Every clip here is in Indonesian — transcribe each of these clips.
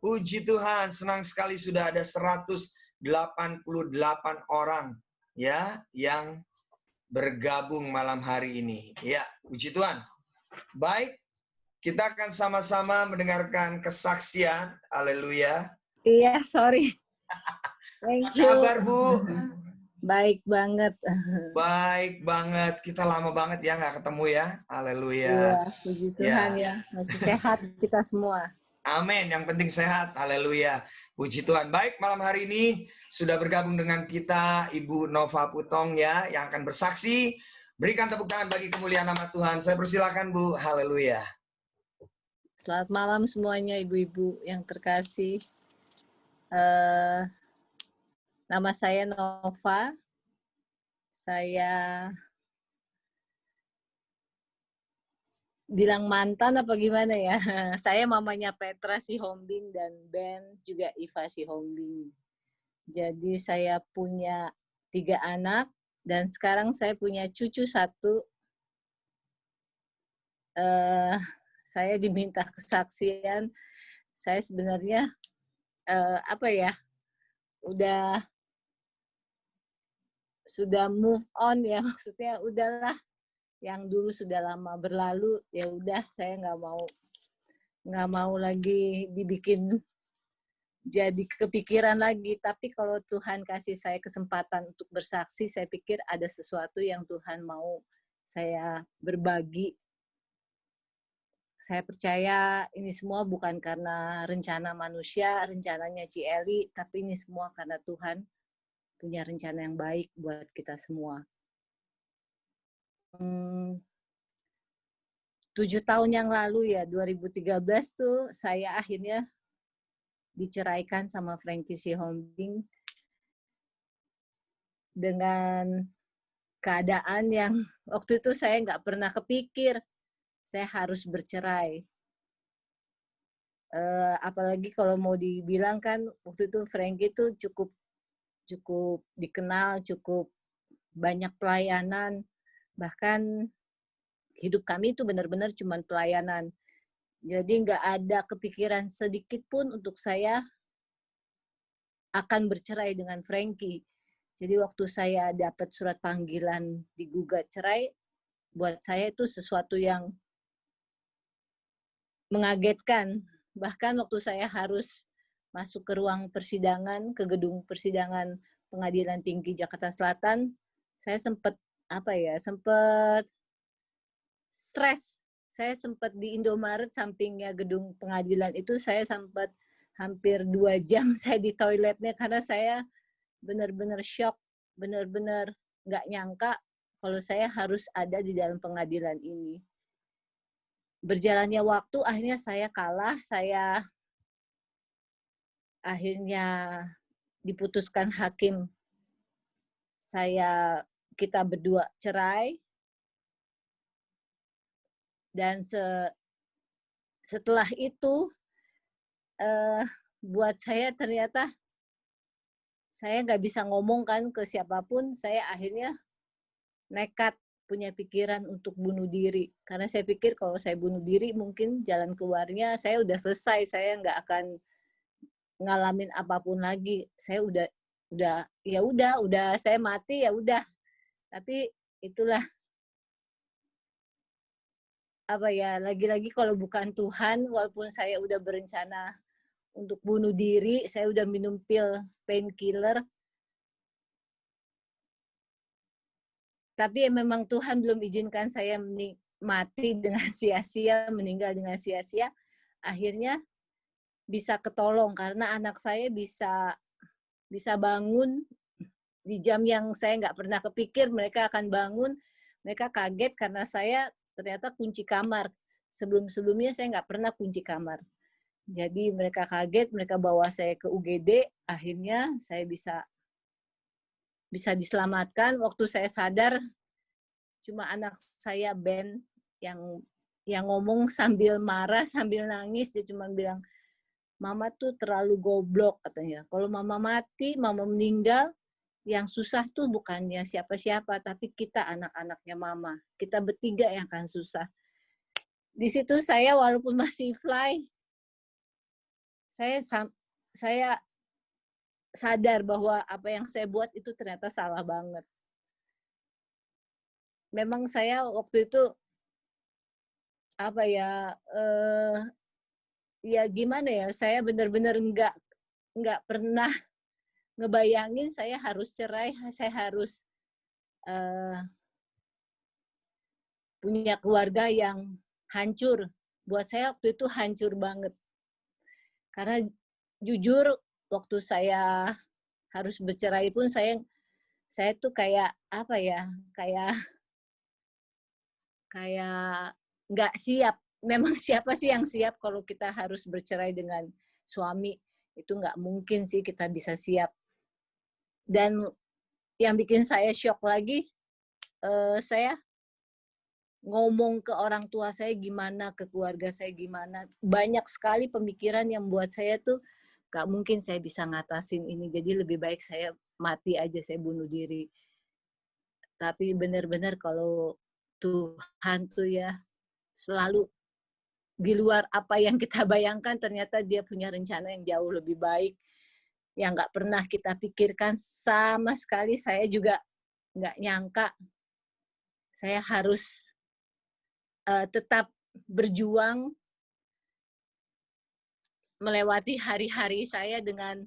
Puji Tuhan, senang sekali sudah ada 188 orang ya yang bergabung malam hari ini. Ya, puji Tuhan. Baik, kita akan sama-sama mendengarkan kesaksian. Haleluya. Iya, sorry. Thank you. Kabar, Bu? Baik banget. Baik banget. Kita lama banget ya nggak ketemu ya. Haleluya. Iya, puji Tuhan ya. Masih sehat kita semua. Amin. Yang penting sehat. Haleluya. Puji Tuhan. Baik, malam hari ini sudah bergabung dengan kita Ibu Nova Putong ya, yang akan bersaksi. Berikan tepuk tangan bagi kemuliaan nama Tuhan. Saya persilakan, Bu. Haleluya. Selamat malam semuanya ibu-ibu yang terkasih. Nama saya Nova. Saya bilang mantan apa gimana ya? Saya mamanya Petra Sihombing dan Ben juga Iva Sihombing. Jadi saya punya 3 anak dan sekarang saya punya cucu 1. Saya diminta kesaksian. Saya sebenarnya sudah move on ya, maksudnya udahlah, yang dulu sudah lama berlalu, ya udah, saya nggak mau lagi dibikin jadi kepikiran lagi. Tapi kalau Tuhan kasih saya kesempatan untuk bersaksi, saya pikir ada sesuatu yang Tuhan mau saya berbagi. Saya percaya ini semua bukan karena rencana manusia, rencananya Ci Eli, tapi ini semua karena Tuhan punya rencana yang baik buat kita semua. 7 tahun yang lalu ya, 2013 tuh saya akhirnya diceraikan sama Frankie Sihombing dengan keadaan yang waktu itu saya nggak pernah kepikir saya harus bercerai. Apalagi kalau mau dibilang kan waktu itu Frankie tuh cukup dikenal, cukup banyak pelayanan, bahkan hidup kami itu benar-benar cuma pelayanan. Jadi nggak ada kepikiran sedikit pun untuk saya akan bercerai dengan Frankie. Jadi waktu saya dapat surat panggilan digugat cerai, buat saya itu sesuatu yang mengagetkan. Bahkan waktu saya harus masuk ke ruang persidangan, ke gedung persidangan Pengadilan Tinggi Jakarta Selatan, saya sempat stres. Saya sempat di Indomaret sampingnya gedung pengadilan itu, saya sempat hampir 2 jam saya di toiletnya karena saya benar-benar shock, benar-benar nggak nyangka kalau saya harus ada di dalam pengadilan ini. Berjalannya waktu, akhirnya saya kalah, saya akhirnya diputuskan hakim kita berdua cerai. Dan setelah itu buat saya ternyata saya nggak bisa ngomong kan ke siapapun. Saya akhirnya nekat punya pikiran untuk bunuh diri. Karena saya pikir kalau saya bunuh diri mungkin jalan keluarnya saya udah selesai. Saya nggak akan ngalamin apapun lagi. Saya udah saya mati ya udah. Tapi itulah lagi-lagi kalau bukan Tuhan, walaupun saya udah berencana untuk bunuh diri, saya udah minum pil painkiller, tapi memang Tuhan belum izinkan saya mati dengan sia-sia, meninggal dengan sia-sia. Akhirnya bisa ketolong karena anak saya bisa bangun di jam yang saya nggak pernah kepikir mereka akan bangun. Mereka kaget karena saya ternyata kunci kamar. Sebelum-sebelumnya saya nggak pernah kunci kamar. Jadi mereka kaget, mereka bawa saya ke UGD, akhirnya saya bisa diselamatkan. Waktu saya sadar, cuma anak saya Ben yang ngomong sambil marah, sambil nangis. Dia cuma bilang, "Mama tuh terlalu goblok," katanya. "Kalau mama mati, mama meninggal, yang susah tuh bukannya siapa-siapa, tapi kita anak-anaknya mama. Kita bertiga yang akan susah." Di situ saya walaupun masih fly, saya sadar bahwa apa yang saya buat itu ternyata salah banget. Memang saya waktu itu apa ya, ya gimana ya, saya benar-benar nggak pernah ngebayangin saya harus cerai, saya harus punya keluarga yang hancur. Buat saya waktu itu hancur banget. Karena jujur waktu saya harus bercerai pun saya tuh kayak apa ya, kayak nggak siap. Memang siapa sih yang siap kalau kita harus bercerai dengan suami? Itu nggak mungkin sih kita bisa siap. Dan yang bikin saya shock lagi, saya ngomong ke orang tua saya gimana, ke keluarga saya gimana. Banyak sekali pemikiran yang buat saya tuh, gak mungkin saya bisa ngatasin ini. Jadi lebih baik saya mati aja, saya bunuh diri. Tapi benar-benar kalau Tuhan tuh ya selalu di luar apa yang kita bayangkan, ternyata dia punya rencana yang jauh lebih baik. Yang gak pernah kita pikirkan sama sekali. Saya juga gak nyangka saya harus tetap berjuang melewati hari-hari saya dengan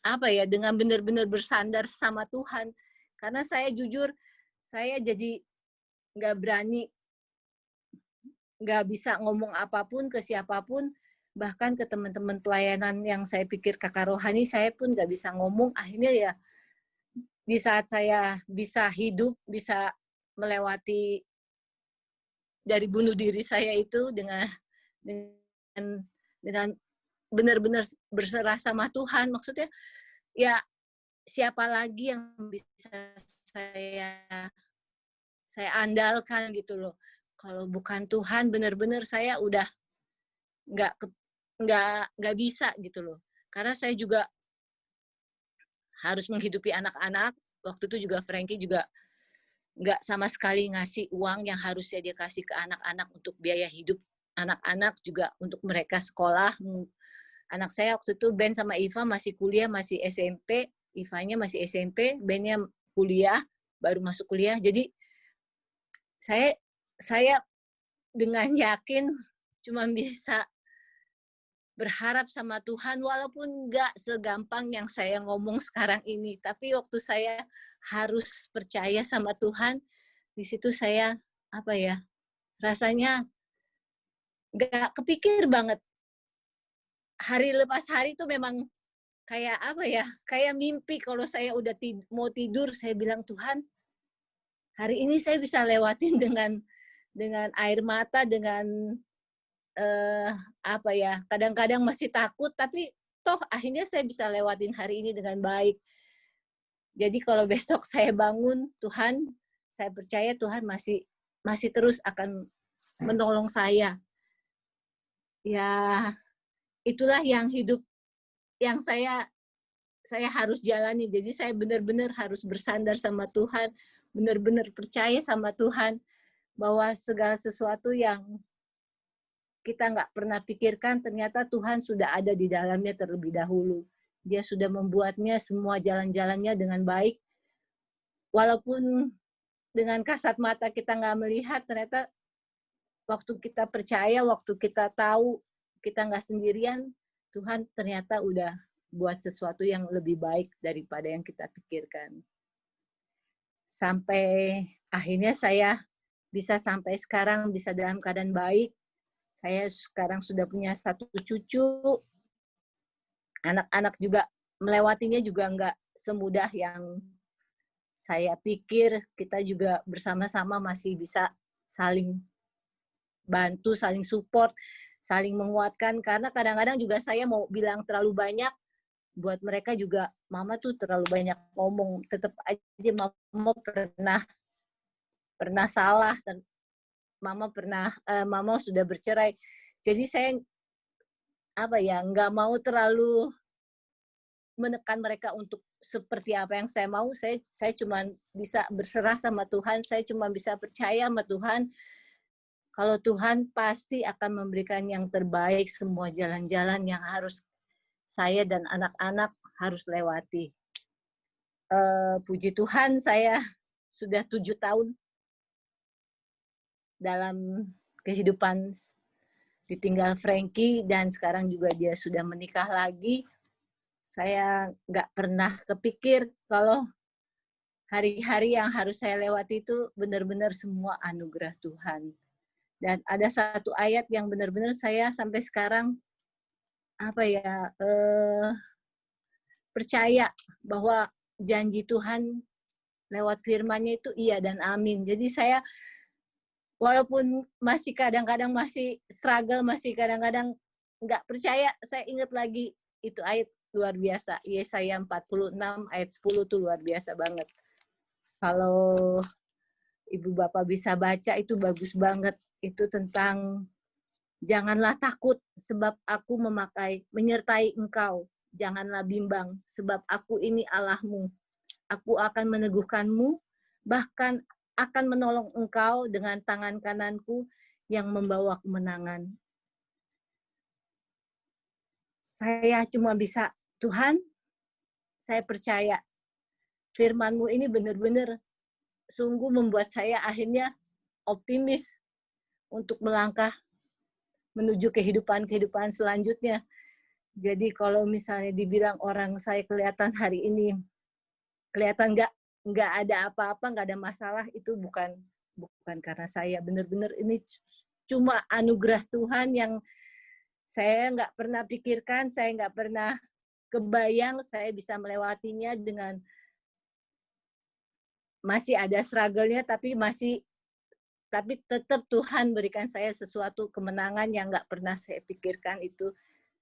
apa ya, dengan benar-benar bersandar sama Tuhan. Karena saya jujur, saya jadi nggak berani, nggak bisa ngomong apapun ke siapapun, bahkan ke teman-teman pelayanan yang saya pikir kakak rohani, saya pun nggak bisa ngomong. Akhirnya ya, di saat saya bisa hidup, bisa melewati dari bunuh diri saya itu dengan benar-benar berserah sama Tuhan. Maksudnya ya siapa lagi yang bisa saya andalkan gitu loh. Kalau bukan Tuhan, benar-benar saya udah nggak nggak bisa gitu loh. Karena saya juga harus menghidupi anak-anak. Waktu itu juga Frankie juga nggak sama sekali ngasih uang yang harusnya dia kasih ke anak-anak untuk biaya hidup anak-anak, juga untuk mereka sekolah. Anak saya waktu itu Ben sama Iva masih kuliah, masih SMP. Ivanya masih SMP, Bennya kuliah, baru masuk kuliah. Jadi saya dengan yakin cuma bisa berharap sama Tuhan, walaupun nggak segampang yang saya ngomong sekarang ini. Tapi waktu saya harus percaya sama Tuhan, di situ saya apa ya, rasanya nggak kepikir banget. Hari lepas hari itu memang kayak apa ya, kayak mimpi. Kalau saya udah mau tidur, saya bilang, Tuhan, hari ini saya bisa lewatin dengan air mata, dengan apa ya, kadang-kadang masih takut, tapi toh akhirnya saya bisa lewatin hari ini dengan baik. Jadi kalau besok saya bangun, Tuhan, saya percaya Tuhan masih terus akan menolong saya. Ya, itulah yang hidup yang saya harus jalani. Jadi saya benar-benar harus bersandar sama Tuhan, benar-benar percaya sama Tuhan bahwa segala sesuatu yang kita nggak pernah pikirkan, ternyata Tuhan sudah ada di dalamnya terlebih dahulu. Dia sudah membuatnya semua jalan-jalannya dengan baik. Walaupun dengan kasat mata kita nggak melihat, ternyata waktu kita percaya, waktu kita tahu kita nggak sendirian, Tuhan ternyata udah buat sesuatu yang lebih baik daripada yang kita pikirkan. Sampai akhirnya saya bisa sampai sekarang, bisa dalam keadaan baik. Saya sekarang sudah punya 1 cucu. Anak-anak juga melewatinya juga nggak semudah yang saya pikir. Kita juga bersama-sama masih bisa saling bantu, saling support, saling menguatkan. Karena kadang-kadang juga saya mau bilang terlalu banyak, buat mereka juga, Mama tuh terlalu banyak ngomong. Tetap aja Mama pernah salah, dan Mama sudah bercerai. Jadi saya apa ya, nggak mau terlalu menekan mereka untuk seperti apa yang saya mau. Saya cuma bisa berserah sama Tuhan, saya cuma bisa percaya sama Tuhan. kalau Tuhan pasti akan memberikan yang terbaik, semua jalan-jalan yang harus saya dan anak-anak harus lewati. Puji Tuhan, saya sudah 7 tahun dalam kehidupan ditinggal Frankie, dan sekarang juga dia sudah menikah lagi. Saya nggak pernah kepikir kalau hari-hari yang harus saya lewati itu benar-benar semua anugerah Tuhan. Dan ada satu ayat yang benar-benar saya sampai sekarang percaya bahwa janji Tuhan lewat firman-Nya itu iya dan amin. Jadi saya walaupun masih kadang-kadang masih struggle, masih kadang-kadang nggak percaya, saya ingat lagi itu ayat luar biasa. Yesaya 46 ayat 10 tuh luar biasa banget. Kalau Ibu Bapak bisa baca itu bagus banget. Itu tentang janganlah takut sebab aku menyertai engkau. Janganlah bimbang sebab aku ini Allahmu. Aku akan meneguhkanmu, bahkan akan menolong engkau dengan tangan kananku yang membawa kemenangan. Saya cuma bisa, Tuhan, saya percaya firman-Mu ini benar-benar sungguh membuat saya akhirnya optimis untuk melangkah menuju kehidupan selanjutnya. Jadi kalau misalnya dibilang orang saya kelihatan hari ini, kelihatan nggak ada apa-apa, nggak ada masalah, itu bukan karena saya. Benar-benar ini cuma anugerah Tuhan yang saya nggak pernah pikirkan, saya nggak pernah kebayang saya bisa melewatinya dengan masih ada struggle-nya, tapi tetap Tuhan berikan saya sesuatu kemenangan yang nggak pernah saya pikirkan itu.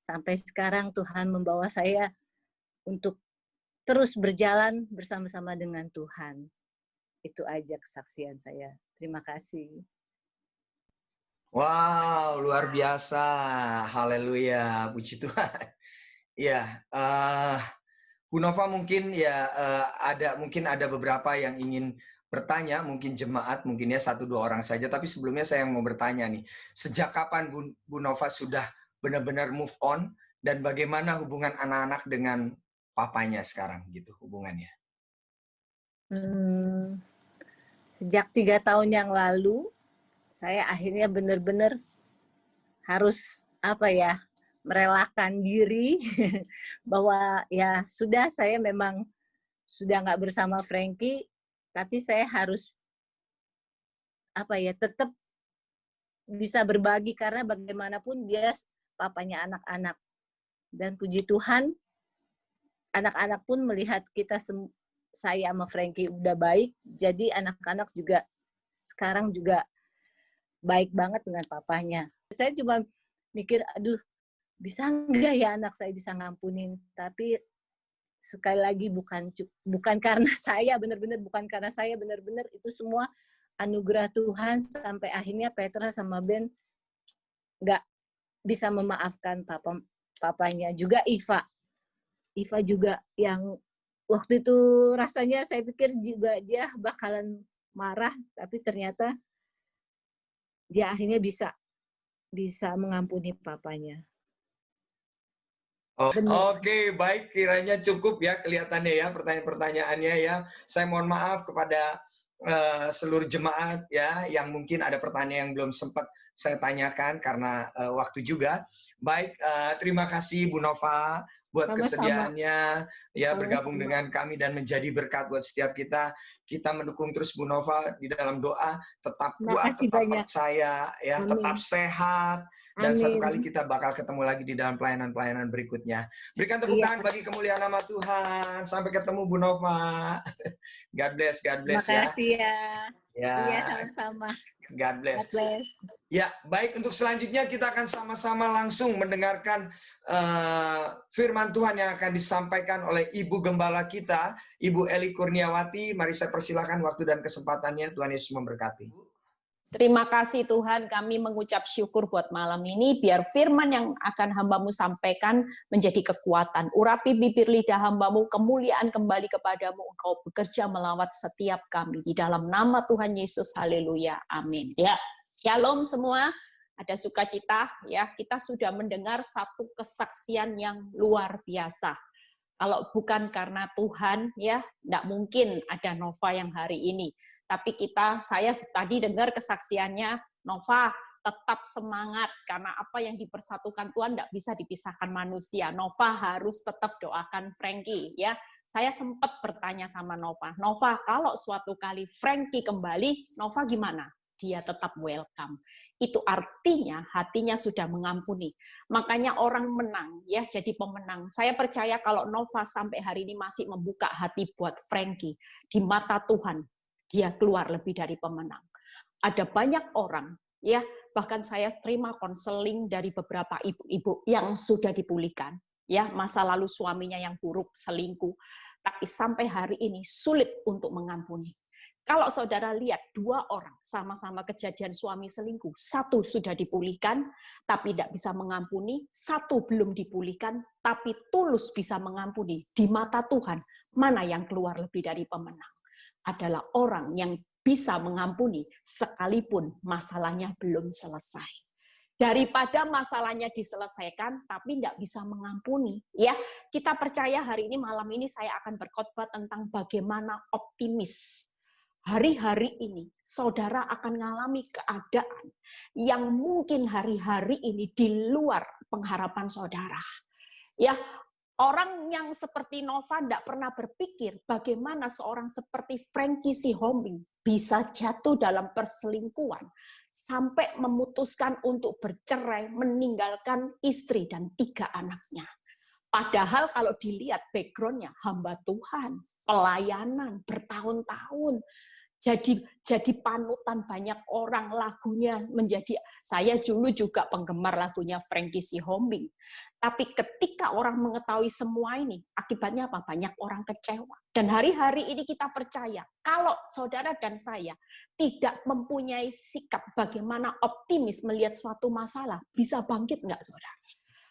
Sampai sekarang Tuhan membawa saya untuk terus berjalan bersama-sama dengan Tuhan. Itu aja kesaksian saya. Terima kasih. Wow, luar biasa. Haleluya, puji Tuhan. Ya, Bu Nova mungkin ya mungkin ada beberapa yang ingin bertanya, mungkin jemaat, mungkin ya 1-2 orang saja. Tapi sebelumnya saya mau bertanya nih, sejak kapan Bu Nova sudah benar-benar move on, dan bagaimana hubungan anak-anak dengan papanya sekarang gitu hubungannya? Sejak 3 tahun yang lalu, saya akhirnya benar-benar harus merelakan diri bahwa ya sudah, saya memang sudah nggak bersama Frankie, tapi saya harus tetap bisa berbagi karena bagaimanapun dia papanya anak-anak. Dan puji Tuhan, anak-anak pun melihat saya sama Frankie udah baik, jadi anak-anak juga sekarang juga baik banget dengan papanya. Saya cuma mikir, aduh, bisa nggak ya anak saya bisa ngampunin? Tapi sekali lagi bukan karena saya, benar-benar bukan karena saya, benar-benar itu semua anugerah Tuhan, sampai akhirnya Petra sama Ben nggak bisa memaafkan papanya. Juga Iva juga yang waktu itu rasanya saya pikir juga dia bakalan marah, tapi ternyata dia akhirnya bisa mengampuni papanya. Oke, baik, kiranya cukup ya kelihatannya ya pertanyaan-pertanyaannya ya. Saya mohon maaf kepada seluruh jemaat ya yang mungkin ada pertanyaan yang belum sempat saya tanyakan karena waktu juga. Baik, terima kasih Bu Nova buat kesediaannya ya bergabung dengan kami dan menjadi berkat buat setiap kita. Kita mendukung terus Bu Nova di dalam doa, tetap kuat, tetap percaya ya, tetap sehat. Dan satu kali kita bakal ketemu lagi di dalam pelayanan-pelayanan berikutnya. Berikan tepuk tangan bagi kemuliaan nama Tuhan. Sampai ketemu Bu Nova. God bless ya. Makasih ya. Iya, sama-sama. God bless. Ya, baik, untuk selanjutnya kita akan sama-sama langsung mendengarkan firman Tuhan yang akan disampaikan oleh Ibu Gembala kita, Ibu Eli Kurniawati. Mari saya persilakan waktu dan kesempatannya. Tuhan Yesus memberkati. Terima kasih Tuhan, kami mengucap syukur buat malam ini, biar firman yang akan hamba-Mu sampaikan menjadi kekuatan. Urapi bibir lidah hamba-Mu, kemuliaan kembali kepadamu, Engkau bekerja melawat setiap kami. Di dalam nama Tuhan Yesus, haleluya, amin. Ya. Shalom semua, ada sukacita ya. Kita sudah mendengar satu kesaksian yang luar biasa. Kalau bukan karena Tuhan ya, tidak mungkin ada Nova yang hari ini. Tapi saya tadi dengar kesaksiannya, Nova tetap semangat karena apa yang dipersatukan Tuhan tidak bisa dipisahkan manusia. Nova harus tetap doakan Frankie ya. Saya sempat bertanya sama Nova, kalau suatu kali Frankie kembali, Nova gimana? Dia tetap welcome. Itu artinya hatinya sudah mengampuni. Makanya orang menang ya, jadi pemenang. Saya percaya kalau Nova sampai hari ini masih membuka hati buat Frankie, di mata Tuhan dia keluar lebih dari pemenang. Ada banyak orang ya, bahkan saya terima konseling dari beberapa ibu-ibu yang sudah dipulihkan ya, masa lalu suaminya yang buruk, selingkuh, tapi sampai hari ini sulit untuk mengampuni. Kalau saudara lihat 2 orang sama-sama kejadian suami selingkuh, 1 sudah dipulihkan tapi tidak bisa mengampuni, 1 belum dipulihkan tapi tulus bisa mengampuni. Di mata Tuhan, mana yang keluar lebih dari pemenang? Adalah orang yang bisa mengampuni sekalipun masalahnya belum selesai. Daripada masalahnya diselesaikan tapi tidak bisa mengampuni. Ya, kita percaya hari ini, malam ini saya akan berkhotbah tentang bagaimana optimis. Hari-hari ini saudara akan mengalami keadaan yang mungkin hari-hari ini di luar pengharapan saudara. Ya, orang yang seperti Nova tidak pernah berpikir bagaimana seorang seperti Frankie Sihombing bisa jatuh dalam perselingkuhan sampai memutuskan untuk bercerai, meninggalkan istri dan 3 anaknya. Padahal kalau dilihat background-nya, hamba Tuhan, pelayanan bertahun-tahun, jadi panutan banyak orang, lagunya menjadi, saya dulu juga penggemar lagunya Frankie Sihombing. Tapi ketika orang mengetahui semua ini, akibatnya apa? Banyak orang kecewa. Dan hari-hari ini kita percaya, kalau saudara dan saya tidak mempunyai sikap bagaimana optimis melihat suatu masalah, bisa bangkit nggak saudara?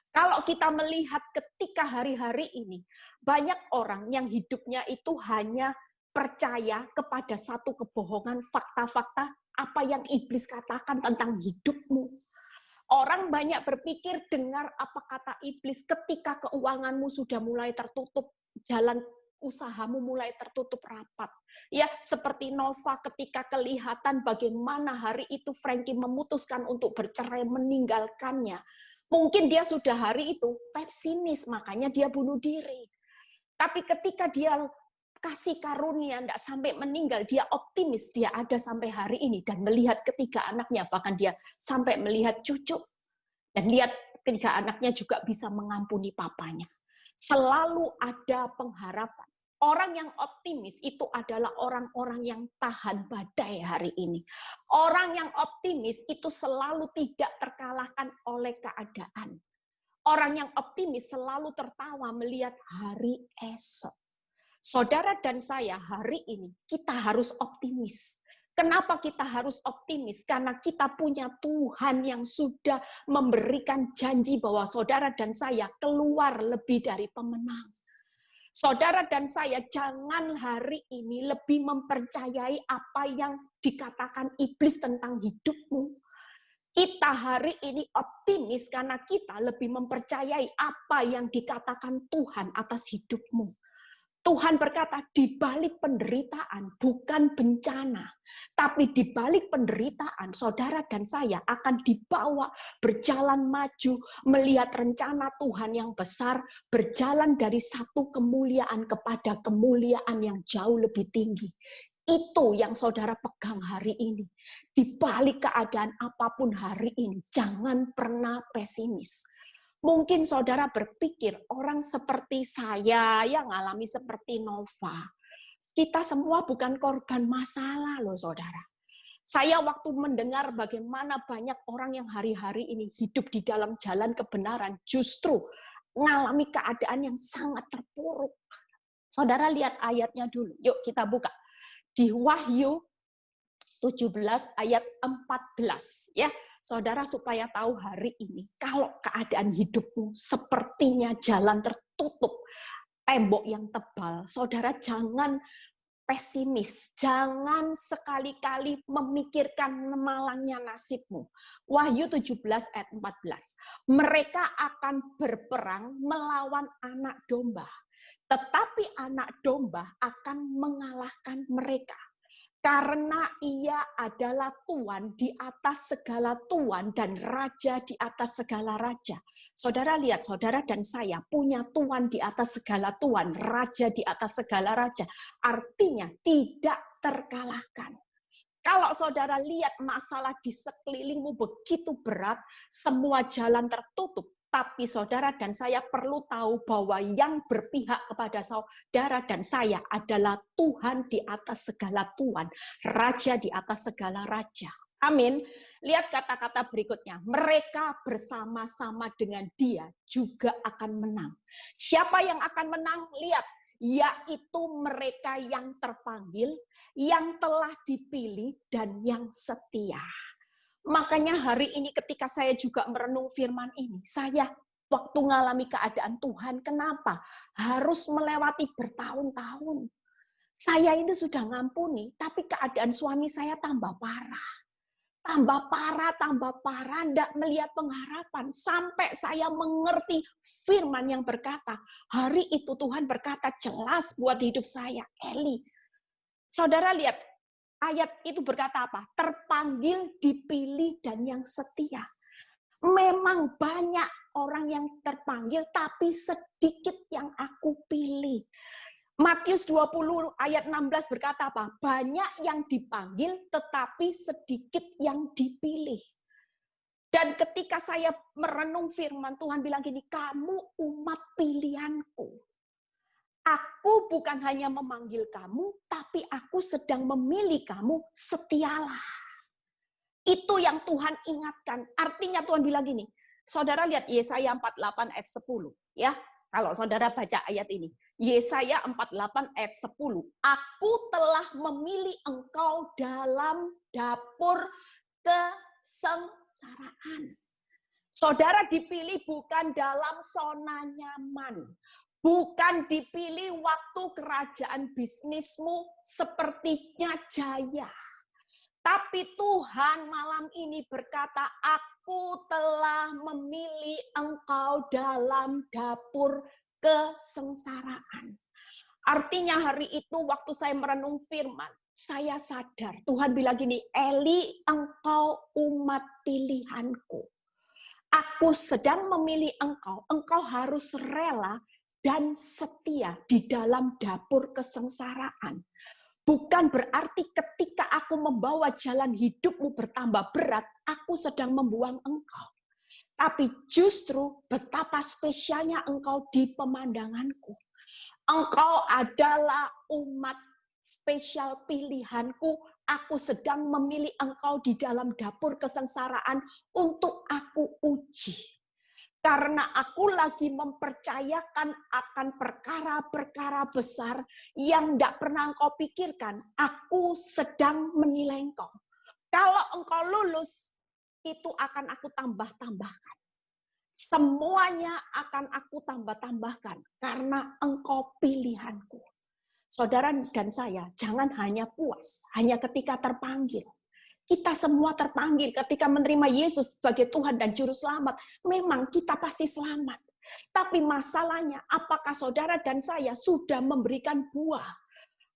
Kalau kita melihat ketika hari-hari ini, banyak orang yang hidupnya itu hanya percaya kepada satu kebohongan, fakta-fakta apa yang iblis katakan tentang hidupmu. Orang banyak berpikir dengar apa kata iblis ketika keuanganmu sudah mulai tertutup, jalan usahamu mulai tertutup rapat. Ya, seperti Nova ketika kelihatan bagaimana hari itu Frankie memutuskan untuk bercerai, meninggalkannya. Mungkin dia sudah hari itu pesimis, makanya dia bunuh diri. Tapi ketika dia kasih karunia, tidak sampai meninggal, dia optimis, dia ada sampai hari ini, dan melihat ketiga anaknya, bahkan dia sampai melihat cucu, dan lihat ketiga anaknya juga bisa mengampuni papanya. Selalu ada pengharapan. Orang yang optimis itu adalah orang-orang yang tahan badai hari ini. Orang yang optimis itu selalu tidak terkalahkan oleh keadaan. Orang yang optimis selalu tertawa melihat hari esok. Saudara dan saya hari ini, kita harus optimis. Kenapa kita harus optimis? Karena kita punya Tuhan yang sudah memberikan janji bahwa saudara dan saya keluar lebih dari pemenang. Saudara dan saya jangan hari ini lebih mempercayai apa yang dikatakan iblis tentang hidupmu. Kita hari ini optimis karena kita lebih mempercayai apa yang dikatakan Tuhan atas hidupmu. Tuhan berkata, di balik penderitaan bukan bencana, tapi di balik penderitaan saudara dan saya akan dibawa berjalan maju, melihat rencana Tuhan yang besar, berjalan dari satu kemuliaan kepada kemuliaan yang jauh lebih tinggi. Itu yang saudara pegang hari ini. Di balik keadaan apapun hari ini, jangan pernah pesimis. Mungkin saudara berpikir orang seperti saya yang alami seperti Nova. Kita semua bukan korban masalah loh saudara. Saya waktu mendengar bagaimana banyak orang yang hari-hari ini hidup di dalam jalan kebenaran justru mengalami keadaan yang sangat terpuruk. Saudara lihat ayatnya dulu. Yuk kita buka. Di Wahyu 17 ayat 14 ya. Saudara supaya tahu hari ini, kalau keadaan hidupmu sepertinya jalan tertutup, tembok yang tebal, saudara jangan pesimis. Jangan sekali-kali memikirkan malangnya nasibmu. Wahyu 17 ayat 14. Mereka akan berperang melawan anak domba. Tetapi anak domba akan mengalahkan mereka. Karena ia adalah Tuhan di atas segala Tuhan dan Raja di atas segala Raja. Saudara lihat, saudara dan saya punya Tuhan di atas segala Tuhan, Raja di atas segala Raja. Artinya tidak terkalahkan. Kalau saudara lihat masalah di sekelilingmu begitu berat, semua jalan tertutup. Tapi saudara dan saya perlu tahu bahwa yang berpihak kepada saudara dan saya adalah Tuhan di atas segala Tuhan, Raja di atas segala Raja. Amin. Lihat kata-kata berikutnya. Mereka bersama-sama dengan Dia juga akan menang. Siapa yang akan menang? Lihat. Yaitu mereka yang terpanggil, yang telah dipilih, dan yang setia. Makanya hari ini ketika saya juga merenung firman ini, saya waktu mengalami keadaan Tuhan, kenapa? Harus melewati bertahun-tahun. Saya itu sudah ngampuni, tapi keadaan suami saya tambah parah. Tambah parah, tidak melihat pengharapan. Sampai saya mengerti firman yang berkata, hari itu Tuhan berkata jelas buat hidup saya, Eli. Saudara lihat, ayat itu berkata apa? Terpanggil, dipilih, dan yang setia. Memang banyak orang yang terpanggil, tapi sedikit yang aku pilih. Matius 20 ayat 16 berkata apa? Banyak yang dipanggil, tetapi sedikit yang dipilih. Dan ketika saya merenung firman, Tuhan bilang gini, kamu umat pilihanku. Aku bukan hanya memanggil kamu, tapi aku sedang memilih kamu, setialah. Itu yang Tuhan ingatkan. Artinya Tuhan bilang gini, saudara lihat Yesaya 48 ayat 10. Ya, kalau saudara baca ayat ini. Yesaya 48 ayat 10. Aku telah memilih engkau dalam dapur kesengsaraan. Saudara dipilih bukan dalam zona nyaman. Bukan dipilih waktu kerajaan bisnismu sepertinya jaya. Tapi Tuhan malam ini berkata, aku telah memilih engkau dalam dapur kesengsaraan. Artinya hari itu waktu saya merenung firman, saya sadar. Tuhan bilang gini, Eli, engkau umat pilihanku. Aku sedang memilih engkau. Engkau harus rela dan setia di dalam dapur kesengsaraan. Bukan berarti ketika aku membawa jalan hidupmu bertambah berat, aku sedang membuang engkau. Tapi justru betapa spesialnya engkau di pemandanganku. Engkau adalah umat spesial pilihanku. Aku sedang memilih engkau di dalam dapur kesengsaraan untuk aku uji. Karena aku lagi mempercayakan akan perkara-perkara besar yang tidak pernah engkau pikirkan. Aku sedang menilai engkau. Kalau engkau lulus, itu akan aku tambah-tambahkan. Semuanya akan aku tambah-tambahkan. Karena engkau pilihanku. Saudara dan saya, jangan hanya puas. Hanya ketika terpanggil. Kita semua terpanggil ketika menerima Yesus sebagai Tuhan dan Juru Selamat. Memang kita pasti selamat. Tapi masalahnya, apakah saudara dan saya sudah memberikan buah?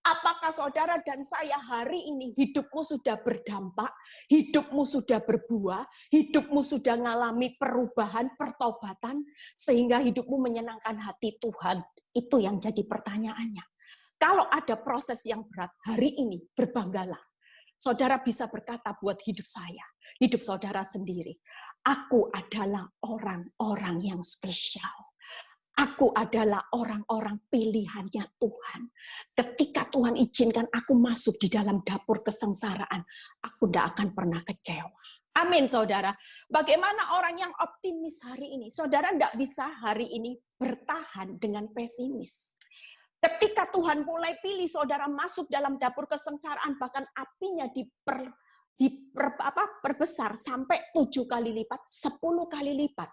Apakah saudara dan saya hari ini hidupmu sudah berdampak, hidupmu sudah berbuah, hidupmu sudah mengalami perubahan, pertobatan, sehingga hidupmu menyenangkan hati Tuhan? Itu yang jadi pertanyaannya. Kalau ada proses yang berat, hari ini berbanggalah. Saudara bisa berkata buat hidup saya, hidup saudara sendiri. Aku adalah orang-orang yang spesial. Aku adalah orang-orang pilihannya Tuhan. Ketika Tuhan izinkan aku masuk di dalam dapur kesengsaraan, aku tidak akan pernah kecewa. Amin, saudara. Bagaimana orang yang optimis hari ini? Saudara tidak bisa hari ini bertahan dengan pesimis. Ketika Tuhan mulai pilih saudara masuk dalam dapur kesengsaraan, bahkan apinya perbesar sampai 7 kali lipat, 10 kali lipat.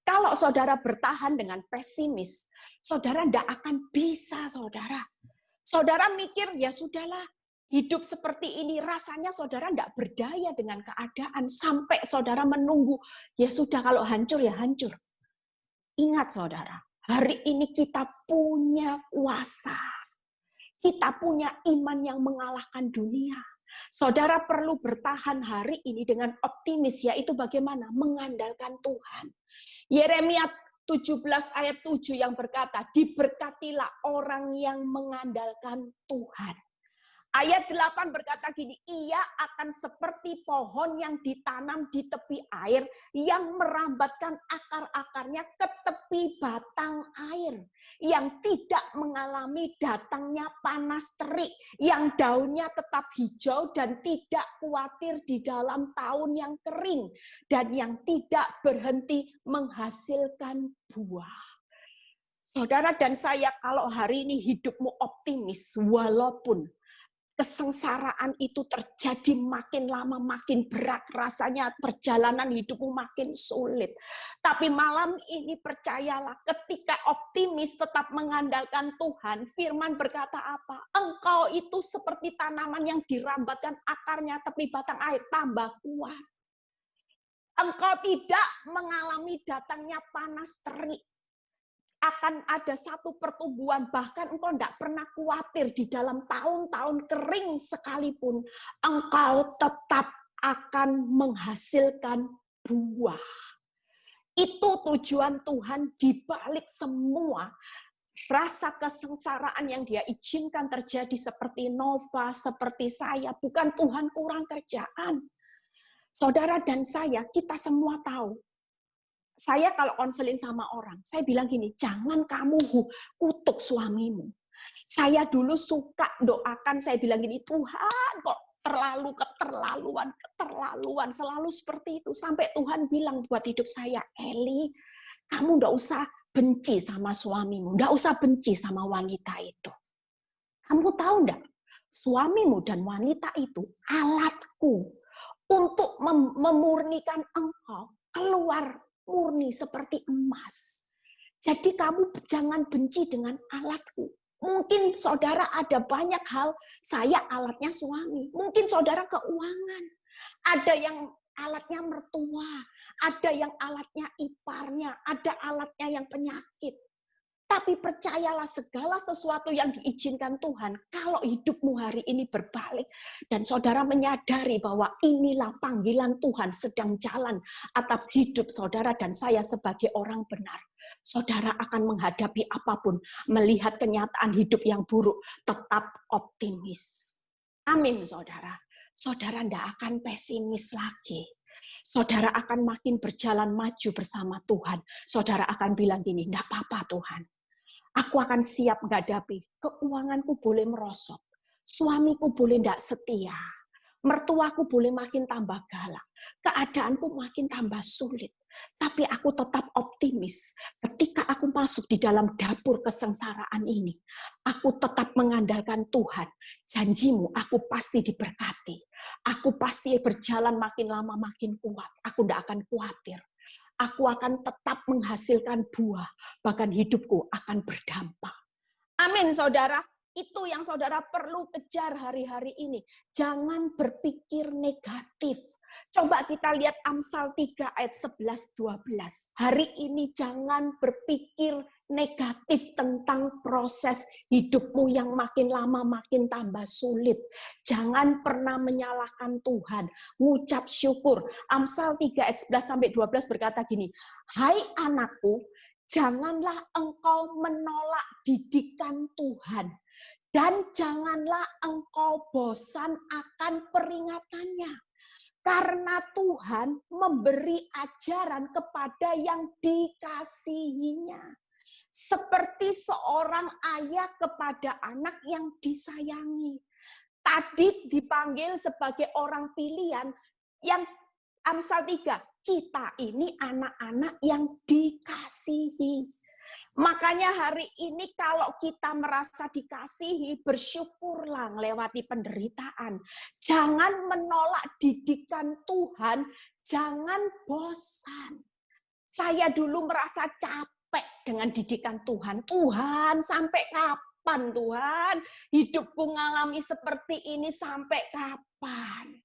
Kalau saudara bertahan dengan pesimis, saudara tidak akan bisa, saudara. Saudara mikir, ya sudahlah, hidup seperti ini rasanya saudara tidak berdaya dengan keadaan. Sampai saudara menunggu, ya sudah kalau hancur ya hancur. Ingat saudara, hari ini kita punya kuasa. Kita punya iman yang mengalahkan dunia. Saudara perlu bertahan hari ini dengan optimis, yaitu bagaimana? Mengandalkan Tuhan. Yeremia 17 ayat 7 yang berkata, diberkatilah orang yang mengandalkan Tuhan. Ayat 8 berkata gini, ia akan seperti pohon yang ditanam di tepi air, yang merambatkan akar-akarnya ke tepi batang air, yang tidak mengalami datangnya panas terik, yang daunnya tetap hijau dan tidak khawatir di dalam tahun yang kering, dan yang tidak berhenti menghasilkan buah. Saudara dan saya, kalau hari ini hidupmu optimis, walaupun kesengsaraan itu terjadi makin lama makin berat, rasanya perjalanan hidupmu makin sulit. Tapi malam ini percayalah, ketika optimis tetap mengandalkan Tuhan, firman berkata apa? Engkau itu seperti tanaman yang dirambatkan akarnya tepi batang air, tambah kuat. Engkau tidak mengalami datangnya panas terik. Akan ada satu pertumbuhan, bahkan engkau tidak pernah khawatir di dalam tahun-tahun kering sekalipun, engkau tetap akan menghasilkan buah. Itu tujuan Tuhan di balik semua rasa kesengsaraan yang Dia izinkan terjadi, seperti Nova, seperti saya. Bukan Tuhan kurang kerjaan. Saudara dan saya, kita semua tahu. Saya kalau konseling sama orang, saya bilang gini, jangan kamu kutuk suamimu. Saya dulu suka doakan, saya bilang gini, Tuhan kok keterlaluan, selalu seperti itu. Sampai Tuhan bilang buat hidup saya, Eli, kamu nggak usah benci sama suamimu, nggak usah benci sama wanita itu. Kamu tahu nggak, suamimu dan wanita itu alatku untuk memurnikan engkau keluar murni seperti emas. Jadi kamu jangan benci dengan alatku. Mungkin saudara ada banyak hal, saya alatnya suami. Mungkin saudara keuangan. Ada yang alatnya mertua, ada yang alatnya iparnya, ada alatnya yang penyakit. Tapi percayalah, segala sesuatu yang diizinkan Tuhan, kalau hidupmu hari ini berbalik, dan saudara menyadari bahwa inilah panggilan Tuhan sedang jalan atas hidup saudara dan saya sebagai orang benar, saudara akan menghadapi apapun, melihat kenyataan hidup yang buruk, tetap optimis. Amin, saudara. Saudara tidak akan pesimis lagi. Saudara akan makin berjalan maju bersama Tuhan. Saudara akan bilang gini, tidak apa-apa Tuhan. Aku akan siap menghadapi. Keuanganku boleh merosot. Suamiku boleh tidak setia. Mertuaku boleh makin tambah galak. Keadaanku makin tambah sulit. Tapi aku tetap optimis. Ketika aku masuk di dalam dapur kesengsaraan ini, aku tetap mengandalkan Tuhan. Janjimu, aku pasti diberkati. Aku pasti berjalan makin lama makin kuat. Aku tidak akan khawatir. Aku akan tetap menghasilkan buah, bahkan hidupku akan berdampak. Amin, saudara. Itu yang saudara perlu kejar hari-hari ini. Jangan berpikir negatif. Coba kita lihat Amsal 3 ayat 11-12. Hari ini jangan berpikir negatif tentang proses hidupmu yang makin lama makin tambah sulit. Jangan pernah menyalahkan Tuhan. Ngucap syukur. Amsal 3 ayat 11-12 berkata gini, hai anakku, janganlah engkau menolak didikan Tuhan. Dan janganlah engkau bosan akan peringatannya. Karena Tuhan memberi ajaran kepada yang dikasihinya. Seperti seorang ayah kepada anak yang disayangi. Tadi dipanggil sebagai orang pilihan yang Amsal 3. Kita ini anak-anak yang dikasihi. Makanya hari ini kalau kita merasa dikasihi, bersyukurlah melewati penderitaan. Jangan menolak didikan Tuhan, jangan bosan. Saya dulu merasa capek dengan didikan Tuhan. Tuhan, sampai kapan kapan Tuhan? Hidupku ngalami seperti ini sampai kapan?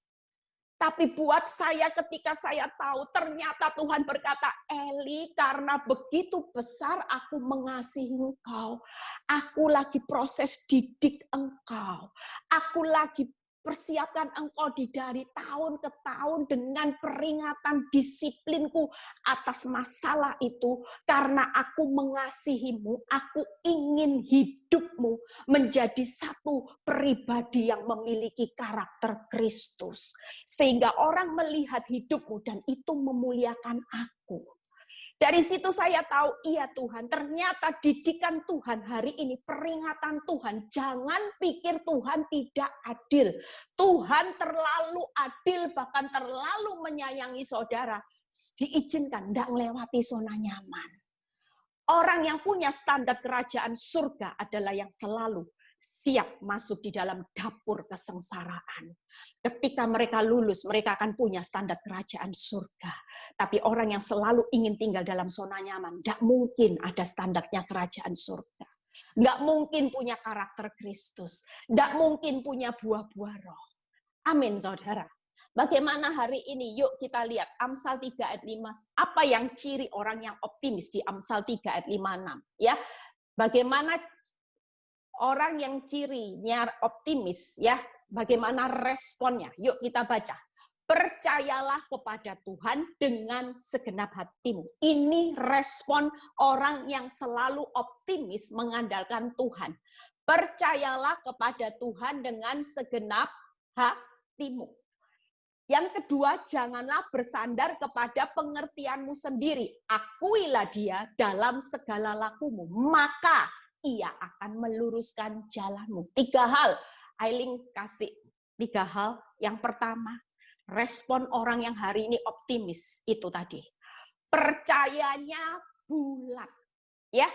Tapi buat saya ketika saya tahu, ternyata Tuhan berkata, Eli, karena begitu besar aku mengasihi engkau. Aku lagi proses didik engkau. Aku lagi persiapkan engkau dari tahun ke tahun dengan peringatan disiplinku atas masalah itu. Karena aku mengasihimu, aku ingin hidupmu menjadi satu pribadi yang memiliki karakter Kristus. Sehingga orang melihat hidupmu dan itu memuliakan aku. Dari situ saya tahu, iya Tuhan, ternyata didikan Tuhan hari ini, peringatan Tuhan. Jangan pikir Tuhan tidak adil. Tuhan terlalu adil, bahkan terlalu menyayangi saudara. Diizinkan, tidak melewati zona nyaman. Orang yang punya standar kerajaan surga adalah yang selalu siap masuk di dalam dapur kesengsaraan. Ketika mereka lulus, mereka akan punya standar kerajaan surga. Tapi orang yang selalu ingin tinggal dalam zona nyaman, tidak mungkin ada standarnya kerajaan surga. Tidak mungkin punya karakter Kristus. Tidak mungkin punya buah-buah roh. Amin, saudara. Bagaimana hari ini? Yuk kita lihat Amsal 3 ayat 5. Apa yang ciri orang yang optimis di Amsal 3 ayat 5-6? Ya, bagaimana orang yang cirinya optimis, ya, bagaimana responnya? Yuk kita baca. Percayalah kepada Tuhan dengan segenap hatimu. Ini respon orang yang selalu optimis mengandalkan Tuhan. Percayalah kepada Tuhan dengan segenap hatimu. Yang kedua, janganlah bersandar kepada pengertianmu sendiri. Akuilah dia dalam segala lakumu, maka ia akan meluruskan jalanmu. 3 hal, Aileen kasih 3 hal. Yang pertama, respon orang yang hari ini optimis itu tadi. Percayanya bulat. Ya,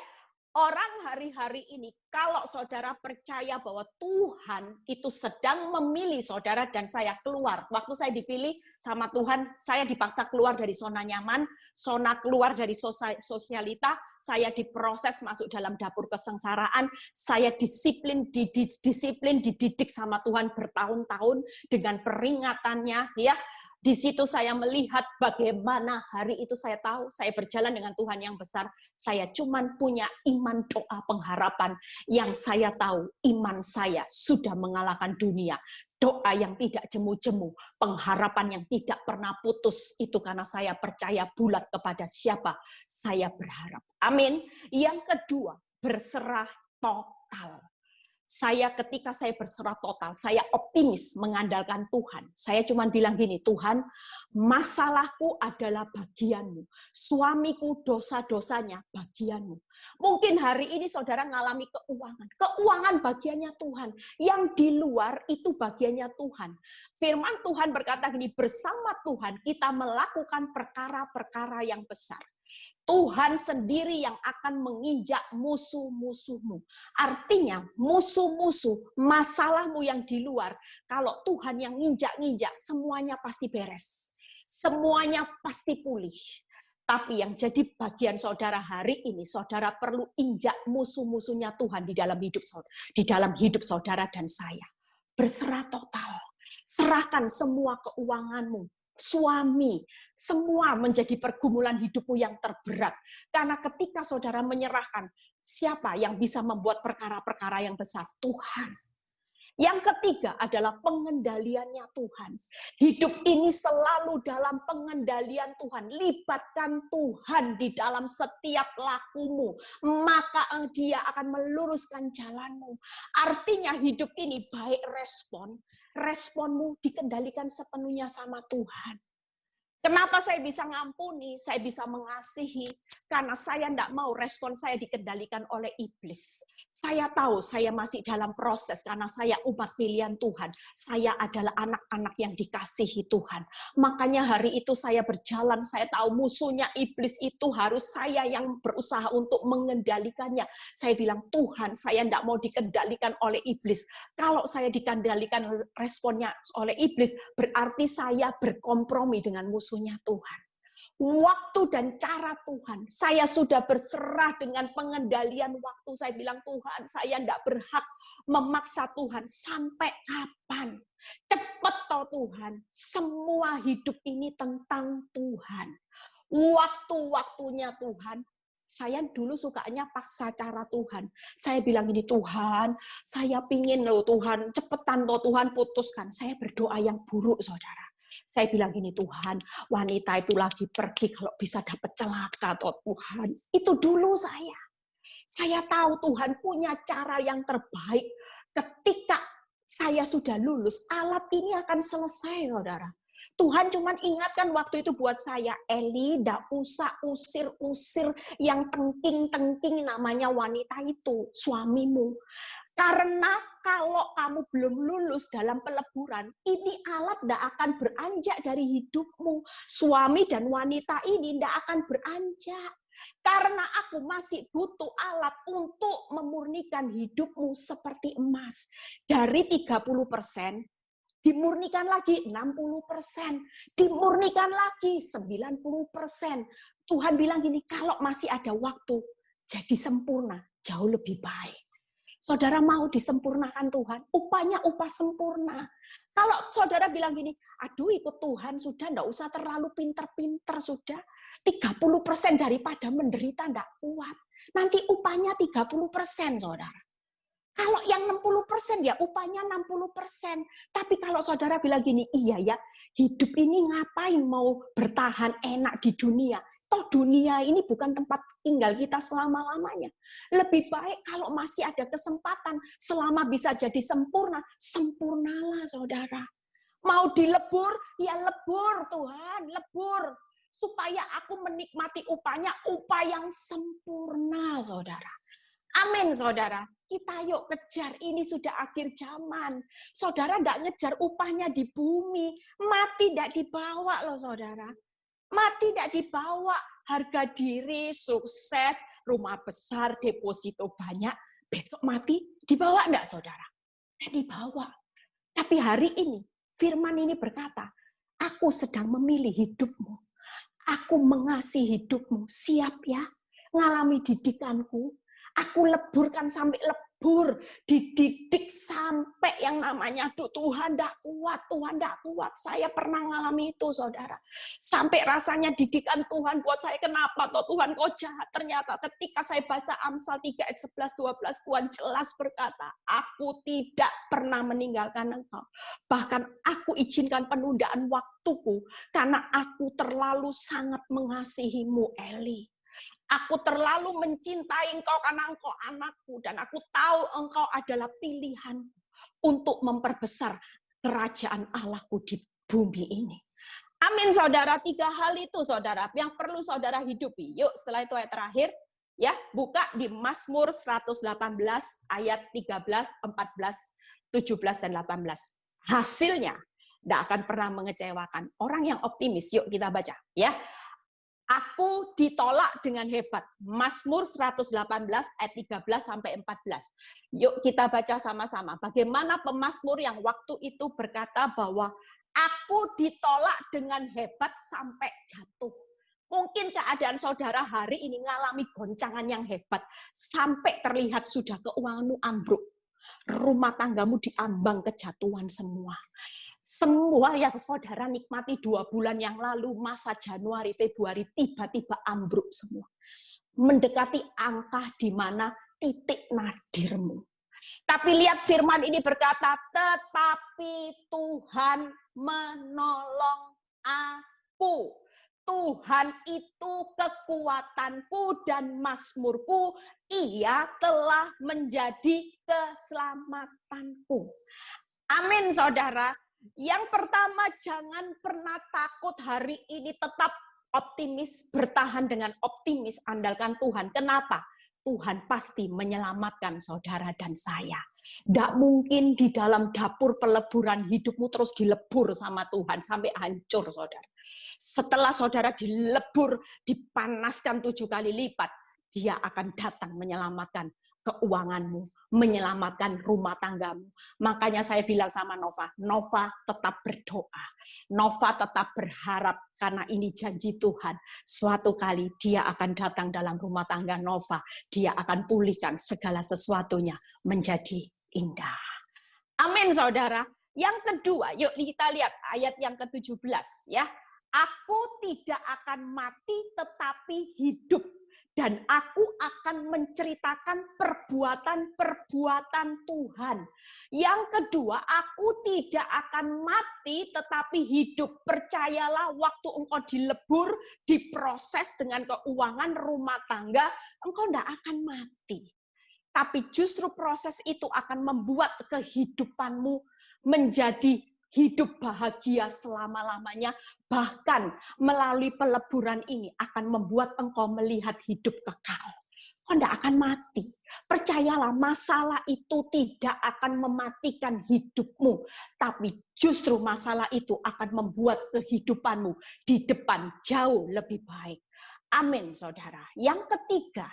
orang hari-hari ini, kalau saudara percaya bahwa Tuhan itu sedang memilih saudara dan saya keluar. Waktu saya dipilih sama Tuhan, saya dipaksa keluar dari zona nyaman, zona keluar dari sosialita, saya diproses masuk dalam dapur kesengsaraan, saya disiplin dididik sama Tuhan bertahun-tahun dengan peringatannya, ya. Di situ saya melihat bagaimana hari itu saya tahu, saya berjalan dengan Tuhan yang besar. Saya cuman punya iman doa pengharapan yang saya tahu iman saya sudah mengalahkan dunia. Doa yang tidak jemu-jemu, pengharapan yang tidak pernah putus. Itu karena saya percaya bulat kepada siapa saya berharap. Amin. Yang kedua, berserah total. Ketika saya berserah total, saya optimis mengandalkan Tuhan. Saya cuma bilang gini, Tuhan, masalahku adalah bagianmu. Suamiku dosa-dosanya bagianmu. Mungkin hari ini saudara mengalami keuangan. Keuangan bagiannya Tuhan. Yang di luar itu bagiannya Tuhan. Firman Tuhan berkata gini, bersama Tuhan kita melakukan perkara-perkara yang besar. Tuhan sendiri yang akan menginjak musuh-musuhmu. Artinya musuh-musuh, masalahmu yang di luar, kalau Tuhan yang nginjak-nginjak, semuanya pasti beres. Semuanya pasti pulih. Tapi yang jadi bagian saudara hari ini, saudara perlu injak musuh-musuhnya Tuhan di dalam hidup saudara dan saya. Berserah total. Serahkan semua keuanganmu. Suami, semua menjadi pergumulan hidupmu yang terberat. Karena ketika saudara menyerahkan, siapa yang bisa membuat perkara-perkara yang besar? Tuhan. Yang ketiga adalah pengendaliannya Tuhan. Hidup ini selalu dalam pengendalian Tuhan. Libatkan Tuhan di dalam setiap lakumu. Maka Dia akan meluruskan jalanmu. Artinya hidup ini baik responmu dikendalikan sepenuhnya sama Tuhan. Kenapa saya bisa ngampuni, saya bisa mengasihi? Karena saya tidak mau respon saya dikendalikan oleh iblis. Saya tahu saya masih dalam proses karena saya umat pilihan Tuhan. Saya adalah anak-anak yang dikasihi Tuhan. Makanya hari itu saya berjalan, saya tahu musuhnya iblis itu harus saya yang berusaha untuk mengendalikannya. Saya bilang, Tuhan, saya tidak mau dikendalikan oleh iblis. Kalau saya dikendalikan responnya oleh iblis, berarti saya berkompromi dengan musuhnya Tuhan. Waktu dan cara Tuhan. Saya sudah berserah dengan pengendalian waktu. Saya bilang, Tuhan, saya tidak berhak memaksa Tuhan. Sampai kapan? Cepat toh Tuhan. Semua hidup ini tentang Tuhan. Waktu-waktunya Tuhan. Saya dulu sukanya paksa cara Tuhan. Saya bilang gini, Tuhan, saya pingin loh Tuhan, cepetan toh Tuhan putuskan. Saya berdoa yang buruk, saudara. Saya bilang gini, Tuhan, wanita itu lagi pergi, kalau bisa dapat celaka, toh Tuhan. Itu dulu saya. Saya tahu Tuhan punya cara yang terbaik. Ketika saya sudah lulus, alat ini akan selesai, saudara. Tuhan cuma ingatkan waktu itu buat saya, Eli, ndak usah usir-usir yang tengking-tengking namanya wanita itu, suamimu. Karena kalau kamu belum lulus dalam peleburan, ini alat tidak akan beranjak dari hidupmu. Suami dan wanita ini tidak akan beranjak. Karena aku masih butuh alat untuk memurnikan hidupmu seperti emas. Dari 30%, dimurnikan lagi 60%, dimurnikan lagi 90%. Tuhan bilang gini, kalau masih ada waktu, jadi sempurna, jauh lebih baik. Saudara mau disempurnakan Tuhan, upahnya upah sempurna. Kalau saudara bilang gini, aduh ikut Tuhan sudah, enggak usah terlalu pinter-pinter sudah. 30% daripada menderita enggak kuat. Nanti upahnya 30%, saudara. Kalau yang 60% ya upahnya 60%. Tapi kalau saudara bilang gini, iya ya, hidup ini ngapain mau bertahan enak di dunia? Toh dunia ini bukan tempat tinggal kita selama-lamanya. Lebih baik kalau masih ada kesempatan, selama bisa jadi sempurna, sempurnalah saudara. Mau dilebur, ya lebur Tuhan, lebur. Supaya aku menikmati upahnya, upah yang sempurna saudara. Amin saudara. Kita yuk kejar, ini sudah akhir zaman. Saudara tidak ngejar upahnya di bumi, mati tidak dibawa loh saudara. Mati tidak dibawa, harga diri, sukses, rumah besar, deposito banyak. Besok mati, dibawa enggak saudara? Tidak dibawa. Tapi hari ini, firman ini berkata, aku sedang memilih hidupmu. Aku mengasihi hidupmu. Siap ya, ngalami didikanku. Aku leburkan sampai lebur, dididik sampai yang namanya, aduh Tuhan enggak kuat, Tuhan enggak kuat. Saya pernah ngalami itu, saudara. Sampai rasanya didikan Tuhan buat saya, kenapa toh Tuhan kau jahat? Ternyata ketika saya baca Amsal 3 ayat 11-12, Tuhan jelas berkata, aku tidak pernah meninggalkan engkau. Bahkan aku izinkan penundaan waktuku, karena aku terlalu sangat mengasihimu, Eli. Aku terlalu mencintai engkau karena engkau anakku. Dan aku tahu engkau adalah pilihan untuk memperbesar kerajaan Allahku di bumi ini. Amin saudara, 3 hal itu saudara yang perlu saudara hidupi. Yuk setelah itu ayat terakhir, ya buka di Mazmur 118 ayat 13, 14, 17, dan 18. Hasilnya tidak akan pernah mengecewakan. Orang yang optimis, yuk kita baca. Ya. Aku ditolak dengan hebat. Mazmur 118 ayat 13 sampai 14. Yuk kita baca sama-sama. Bagaimana pemazmur yang waktu itu berkata bahwa aku ditolak dengan hebat sampai jatuh. Mungkin keadaan saudara hari ini ngalami goncangan yang hebat. Sampai terlihat sudah keuanganmu ambruk. Rumah tanggamu diambang kejatuhan semua. Semua yang saudara nikmati 2 bulan yang lalu, masa Januari, Februari, tiba-tiba ambruk semua. Mendekati angka di mana titik nadirmu. Tapi lihat firman ini berkata, tetapi Tuhan menolong aku. Tuhan itu kekuatanku dan mazmurku, ia telah menjadi keselamatanku. Amin saudara. Yang pertama, jangan pernah takut hari ini, tetap optimis, bertahan dengan optimis, andalkan Tuhan. Kenapa? Tuhan pasti menyelamatkan saudara dan saya. Tidak mungkin di dalam dapur peleburan hidupmu terus dilebur sama Tuhan sampai hancur saudara. Setelah saudara dilebur, dipanaskan 7 kali lipat, Dia akan datang menyelamatkan keuanganmu, menyelamatkan rumah tanggamu. Makanya saya bilang sama Nova tetap berdoa. Nova tetap berharap karena ini janji Tuhan. Suatu kali dia akan datang dalam rumah tangga Nova. Dia akan pulihkan segala sesuatunya menjadi indah. Amin, saudara. Yang kedua, yuk kita lihat ayat yang ke-17 ya. Aku tidak akan mati tetapi hidup. Dan aku akan menceritakan perbuatan-perbuatan Tuhan. Yang kedua, aku tidak akan mati tetapi hidup. Percayalah waktu engkau dilebur, diproses dengan keuangan rumah tangga, engkau tidak akan mati. Tapi justru proses itu akan membuat kehidupanmu menjadi hidup bahagia selama-lamanya, bahkan melalui peleburan ini akan membuat engkau melihat hidup kekal. Kau tidak akan mati. Percayalah, masalah itu tidak akan mematikan hidupmu, tapi justru masalah itu akan membuat kehidupanmu di depan jauh lebih baik. Amin, saudara. Yang ketiga,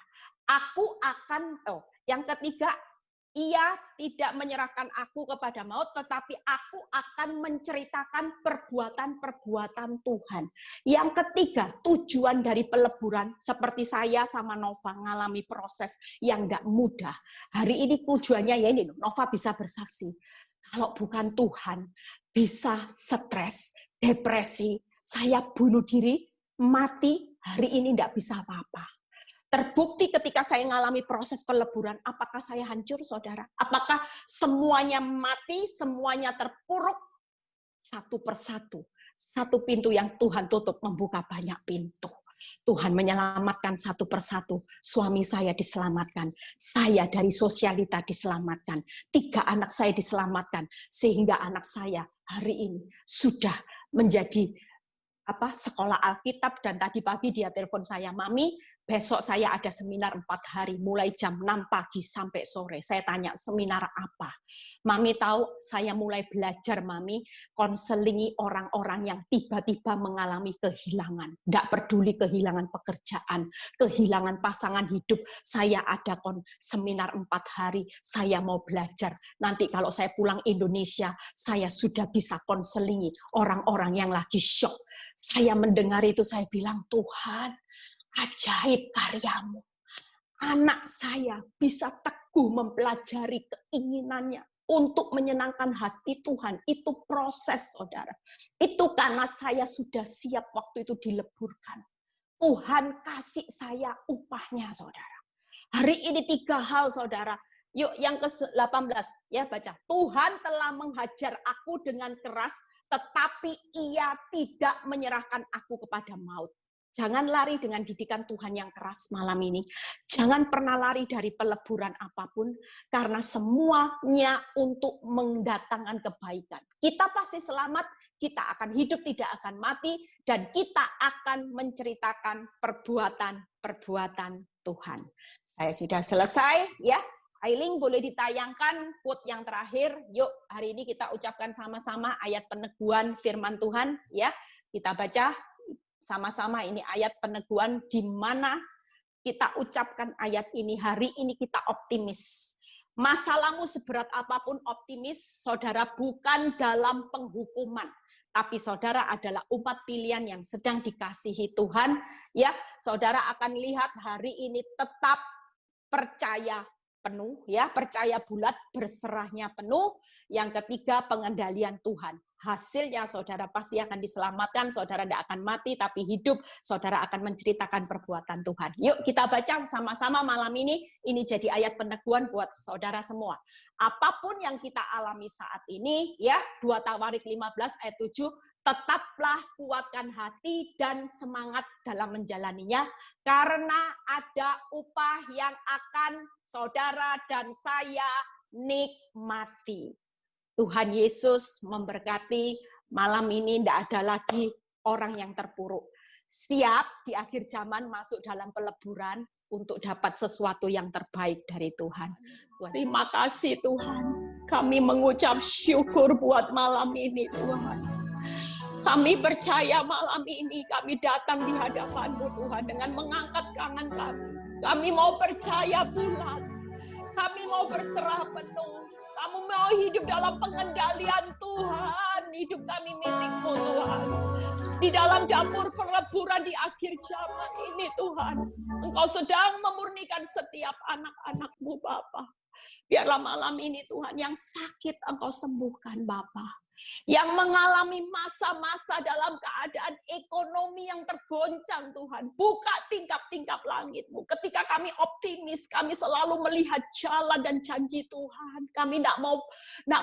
ia tidak menyerahkan aku kepada maut, tetapi aku akan menceritakan perbuatan-perbuatan Tuhan. Yang ketiga, tujuan dari peleburan, seperti saya sama Nova mengalami proses yang tidak mudah. Hari ini tujuannya ya ini, Nova bisa bersaksi. Kalau bukan Tuhan, bisa stres, depresi, saya bunuh diri, mati, hari ini tidak bisa apa-apa. Terbukti ketika saya mengalami proses peleburan, apakah saya hancur, saudara? Apakah semuanya mati, semuanya terpuruk? Satu persatu. Satu pintu yang Tuhan tutup membuka banyak pintu. Tuhan menyelamatkan satu persatu. Suami saya diselamatkan. Saya dari sosialita diselamatkan. 3 anak saya diselamatkan. Sehingga anak saya hari ini sudah menjadi sekolah Alkitab. Dan tadi pagi dia telepon saya, Mami, besok saya ada seminar 4 hari, mulai jam 6 pagi sampai sore. Saya tanya, seminar apa? Mami tahu, saya mulai belajar, Mami, konselingi orang-orang yang tiba-tiba mengalami kehilangan. Tidak peduli kehilangan pekerjaan, kehilangan pasangan hidup. Saya ada seminar 4 hari, saya mau belajar. Nanti kalau saya pulang Indonesia, saya sudah bisa konselingi orang-orang yang lagi syok. Saya mendengar itu, saya bilang, Tuhan, ajaib karyamu. Anak saya bisa teguh mempelajari keinginannya untuk menyenangkan hati Tuhan. Itu proses, saudara. Itu karena saya sudah siap waktu itu dileburkan. Tuhan kasih saya upahnya, saudara. Hari ini 3 hal, saudara. Yuk, yang ke-18, ya baca. Tuhan telah menghajar aku dengan keras, tetapi ia tidak menyerahkan aku kepada maut. Jangan lari dengan didikan Tuhan yang keras malam ini. Jangan pernah lari dari peleburan apapun, karena semuanya untuk mendatangkan kebaikan. Kita pasti selamat, kita akan hidup, tidak akan mati, dan kita akan menceritakan perbuatan-perbuatan Tuhan. Saya sudah selesai, ya. Ailing, boleh ditayangkan quote yang terakhir. Yuk, hari ini kita ucapkan sama-sama ayat peneguhan firman Tuhan, ya. Kita baca sama-sama, ini ayat peneguhan di mana kita ucapkan ayat ini. Hari ini kita optimis. Masalahmu seberat apapun, optimis, saudara, bukan dalam penghukuman. Tapi saudara adalah umat pilihan yang sedang dikasihi Tuhan. Ya, saudara akan lihat hari ini tetap percaya penuh, ya, percaya bulat, berserahnya penuh. Yang ketiga, pengendalian Tuhan. Hasilnya saudara pasti akan diselamatkan, saudara tidak akan mati tapi hidup, saudara akan menceritakan perbuatan Tuhan. Yuk kita baca sama-sama malam ini jadi ayat peneguhan buat saudara semua. Apapun yang kita alami saat ini, ya, 2 Tawarik 15 ayat 7, tetaplah kuatkan hati dan semangat dalam menjalaninya, karena ada upah yang akan saudara dan saya nikmati. Tuhan Yesus memberkati malam ini, tidak ada lagi orang yang terpuruk. Siap di akhir zaman masuk dalam peleburan untuk dapat sesuatu yang terbaik dari Tuhan. Terima kasih Tuhan. Kami mengucap syukur buat malam ini Tuhan. Kami percaya malam ini kami datang di hadapan-Mu Tuhan dengan mengangkat tangan kami. Kami mau percaya bulat. Kami mau berserah penuh. Kamu mau hidup dalam pengendalian Tuhan. Hidup kami milik-Mu Tuhan. Di dalam dapur peleburan di akhir zaman ini Tuhan. Engkau sedang memurnikan setiap anak-anak-Mu Bapa. Biarlah malam ini Tuhan yang sakit Engkau sembuhkan Bapa. Yang mengalami masa-masa dalam keadaan ekonomi yang tergoncang Tuhan. Buka tingkap-tingkap langit-Mu. Ketika kami optimis, kami selalu melihat jalan dan janji Tuhan. Kami tidak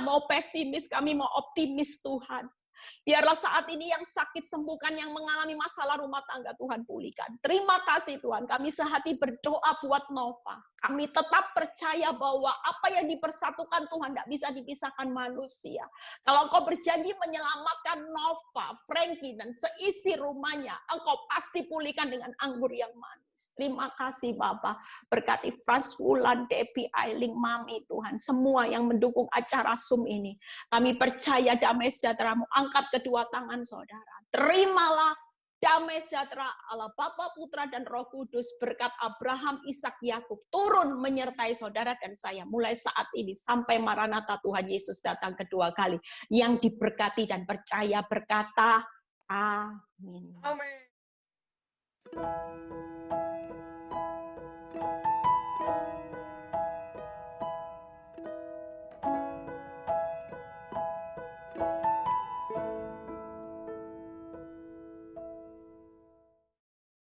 mau pesimis, kami mau optimis Tuhan. Biarlah saat ini yang sakit sembuhkan, yang mengalami masalah rumah tangga Tuhan pulihkan. Terima kasih Tuhan, kami sehati berdoa buat Nova. Kami tetap percaya bahwa apa yang dipersatukan Tuhan tidak bisa dipisahkan manusia. Kalau Engkau berjanji menyelamatkan Nova, Frankie, dan seisi rumahnya, Engkau pasti pulihkan dengan anggur yang manis. Terima kasih Bapa. Berkati Frans Wulan, Debbie, Ailing, Mami Tuhan. Semua yang mendukung acara Zoom ini. Kami percaya damai sejahtera-Mu. Angkat kedua tangan saudara. Terimalah damai sejahtera Allah Bapa, Putra, dan Roh Kudus berkat Abraham, Ishak, Yakub turun menyertai saudara dan saya mulai saat ini sampai Maranatha Tuhan Yesus datang kedua kali. Yang diberkati dan percaya berkata amin. Amin.